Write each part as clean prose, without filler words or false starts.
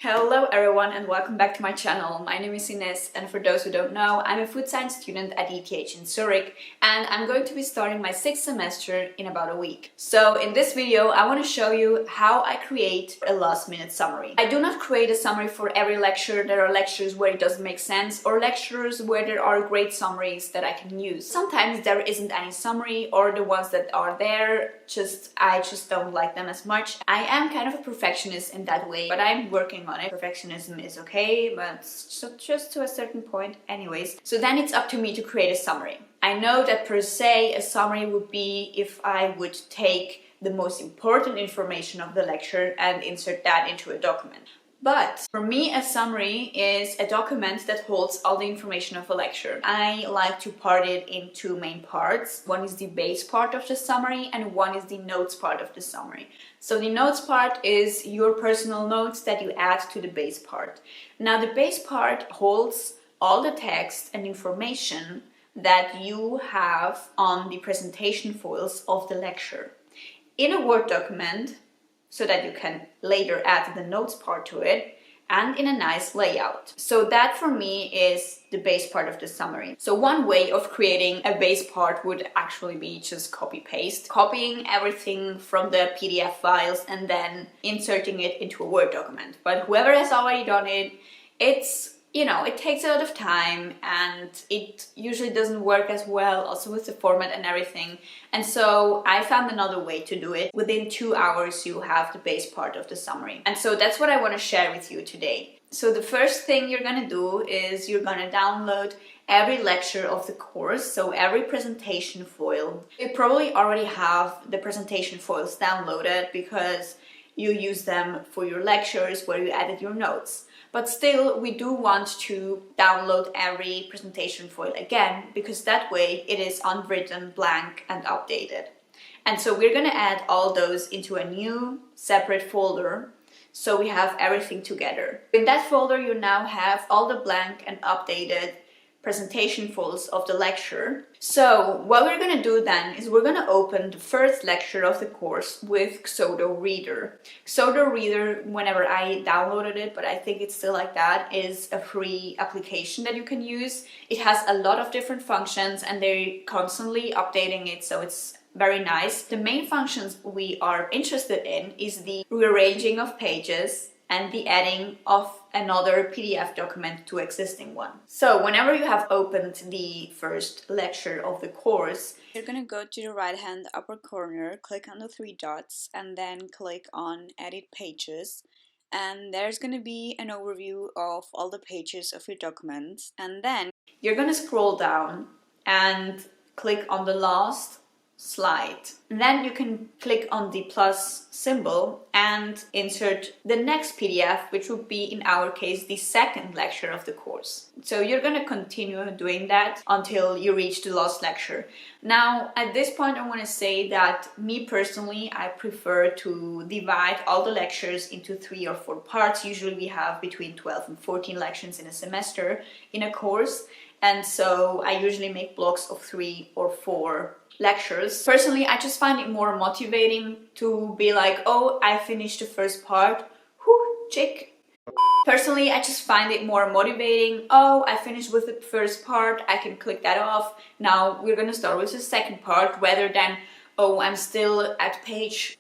Hello everyone and welcome back to my channel. My name is Ines and for those who don't know, I'm a food science student at ETH in Zürich and I'm going to be starting my 6th semester in about a week. So in this video I want to show you how I create a last minute summary. I do not create a summary for every lecture. There are lectures where it doesn't make sense or lectures where there are great summaries that I can use. Sometimes there isn't any summary or the ones that are there, I just don't like them as much. I am kind of a perfectionist in that way, but I'm working on it. Perfectionism is okay, but just to a certain point anyways. So then it's up to me to create a summary. I know that per se a summary would be if I would take the most important information of the lecture and insert that into a document. But for me, a summary is a document that holds all the information of a lecture. I like to part it in two main parts. One is the base part of the summary and one is the notes part of the summary. So the notes part is your personal notes that you add to the base part. Now the base part holds all the text and information that you have on the presentation foils of the lecture. In a Word document, so that you can later add the notes part to it, and in a nice layout. So that for me is the base part of the summary. So one way of creating a base part would actually be just copy-paste. Copying everything from the PDF files and then inserting it into a Word document. But whoever has already done it, it takes a lot of time and it usually doesn't work as well also with the format and everything. And so I found another way to do it. Within 2 hours you have the base part of the summary. And so that's what I want to share with you today. So the first thing you're gonna do is you're gonna download every lecture of the course, so every presentation foil. You probably already have the presentation foils downloaded because you use them for your lectures where you added your notes. But still, we do want to download every presentation foil again because that way it is unwritten, blank and updated. And so we're going to add all those into a new separate folder so we have everything together. In that folder you now have all the blank and updated presentation foils of the lecture. So what we're going to do then is we're going to open the first lecture of the course with Xodo Reader. Xodo Reader, whenever I downloaded it, but I think it's still like that, is a free application that you can use. It has a lot of different functions and they're constantly updating it, so it's very nice. The main functions we are interested in is the rearranging of pages and the adding of another PDF document to existing one. So whenever you have opened the first lecture of the course, you're going to go to the right hand upper corner, click on the 3 dots and then click on Edit Pages. And there's going to be an overview of all the pages of your document. And then you're going to scroll down and click on the last slide. And then you can click on the plus symbol and insert the next PDF, which would be in our case the second lecture of the course. So you're going to continue doing that until you reach the last lecture. Now at this point I want to say that me personally, I prefer to divide all the lectures into 3 or 4 parts. Usually we have between 12 and 14 lectures in a semester in a course, and so I usually make blocks of 3 or 4 lectures. Personally, I just find it more motivating to be like, oh, I finished the first part, whew, check. Personally, I just find it more motivating. Oh, I finished with the first part, I can click that off. Now we're gonna start with the second part, rather than, oh, I'm still at page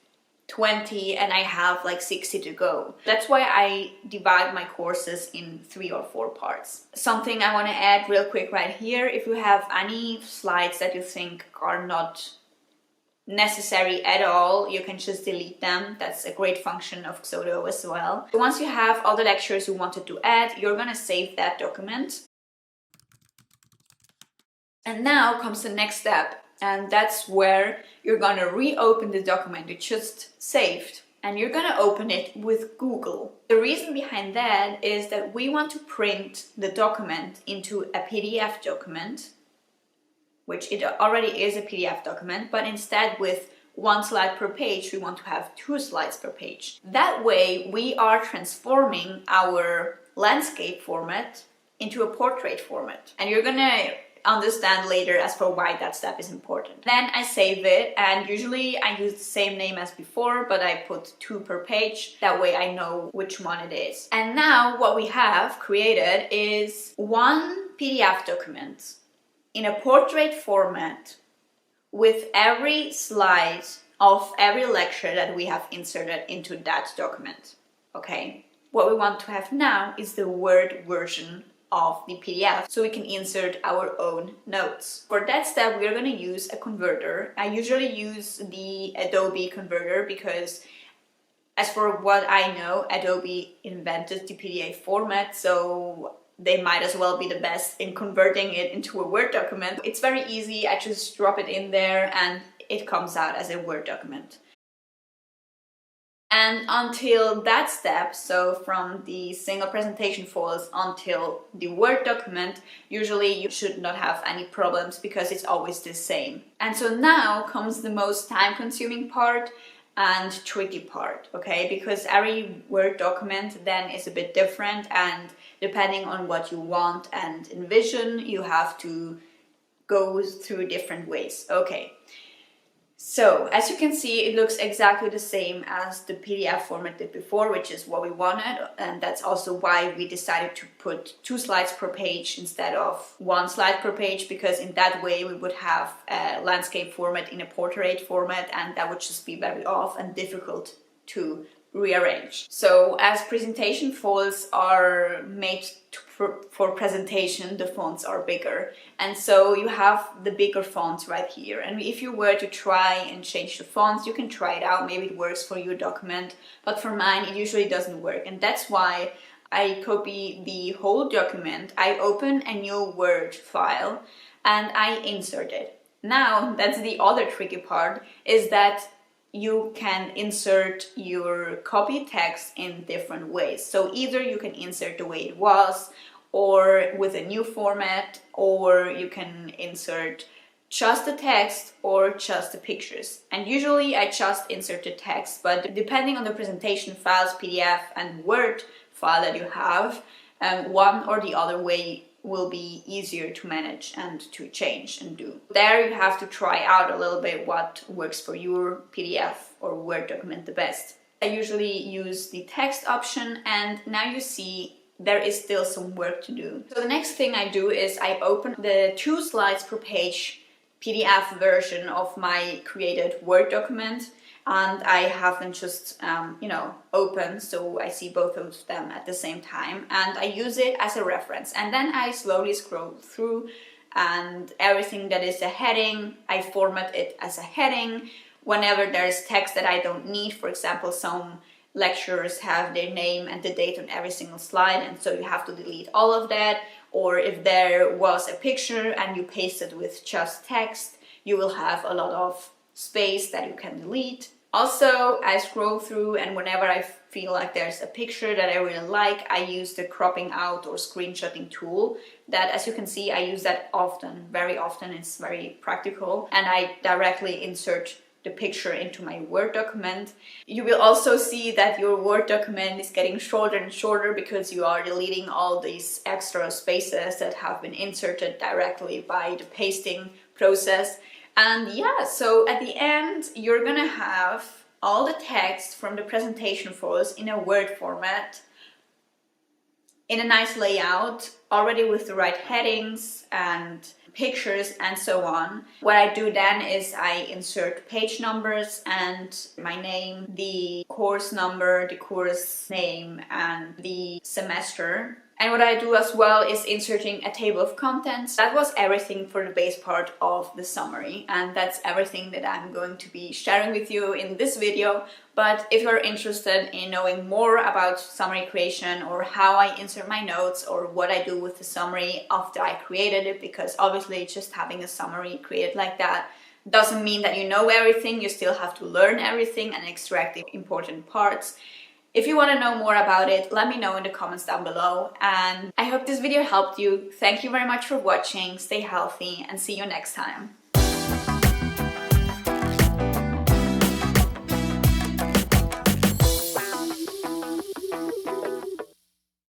20 and I have like 60 to go. That's why I divide my courses in 3 or 4 parts. Something I want to add real quick right here, if you have any slides that you think are not necessary at all, you can just delete them. That's a great function of Xodo as well. Once you have all the lectures you wanted to add, you're gonna save that document. And now comes the next step. And that's where you're gonna reopen the document you just saved and you're gonna open it with Google. The reason behind that is that we want to print the document into a PDF document, which it already is a PDF document, but instead with 1 slide per page, we want to have 2 slides per page. That way we are transforming our landscape format into a portrait format. And you're gonna understand later as for why that step is important. Then I save it, and usually I use the same name as before, but I put 2 per page. That way I know which one it is. And now what we have created is one PDF document in a portrait format with every slide of every lecture that we have inserted into that document. Okay? What we want to have now is the Word version of the PDF, so we can insert our own notes. For that step, we're going to use a converter. I usually use the Adobe converter because, as for what I know, Adobe invented the PDF format, so they might as well be the best in converting it into a Word document. It's very easy. I just drop it in there and it comes out as a Word document. And until that step, so from the single presentation files until the Word document, usually you should not have any problems because it's always the same. And so now comes the most time-consuming part and tricky part, okay? Because every Word document then is a bit different, and depending on what you want and envision, you have to go through different ways. Okay. So, as you can see, it looks exactly the same as the PDF format did before, which is what we wanted, and that's also why we decided to put 2 slides per page instead of 1 slide per page, because in that way we would have a landscape format in a portrait format, and that would just be very off and difficult to rearrange. So, as presentation files are made for presentation, the fonts are bigger, and so you have the bigger fonts right here. And if you were to try and change the fonts, you can try it out, maybe it works for your document, but for mine it usually doesn't work, and that's why I copy the whole document, I open a new Word file and I insert it. Now that's the other tricky part, is that you can insert your copy text in different ways. So either you can insert the way it was, or with a new format, or you can insert just the text or just the pictures. And usually I just insert the text, but depending on the presentation files, PDF and Word file that you have, one or the other way will be easier to manage and to change and do. There you have to try out a little bit what works for your PDF or Word document the best. I usually use the text option, and now you see there is still some work to do. So the next thing I do is I open the 2 slides per page PDF version of my created Word document, and I have them just open, so I see both of them at the same time, and I use it as a reference. And then I slowly scroll through, and everything that is a heading, I format it as a heading. Whenever there's text that I don't need, for example, some lecturers have their name and the date on every single slide, and so you have to delete all of that. Or if there was a picture and you paste it with just text, you will have a lot of space that you can delete. Also, I scroll through, and whenever I feel like there's a picture that I really like, I use the cropping out or screenshotting tool. That, as you can see, I use that often, very often. It's very practical, and I directly insert the picture into my Word document. You will also see that your Word document is getting shorter and shorter because you are deleting all these extra spaces that have been inserted directly by the pasting process. And yeah, so at the end, you're gonna have all the text from the presentation files in a Word format, in a nice layout, already with the right headings and pictures and so on. What I do then is I insert page numbers and my name, the course number, the course name, and the semester. And what I do as well is inserting a table of contents. That was everything for the base part of the summary, and that's everything that I'm going to be sharing with you in this video. But if you're interested in knowing more about summary creation, or how I insert my notes, or what I do with the summary after I created it, because obviously just having a summary created like that doesn't mean that you know everything. You still have to learn everything and extract the important parts. If you want to know more about it, let me know in the comments down below, and I hope this video helped you. Thank you very much for watching, stay healthy, and see you next time.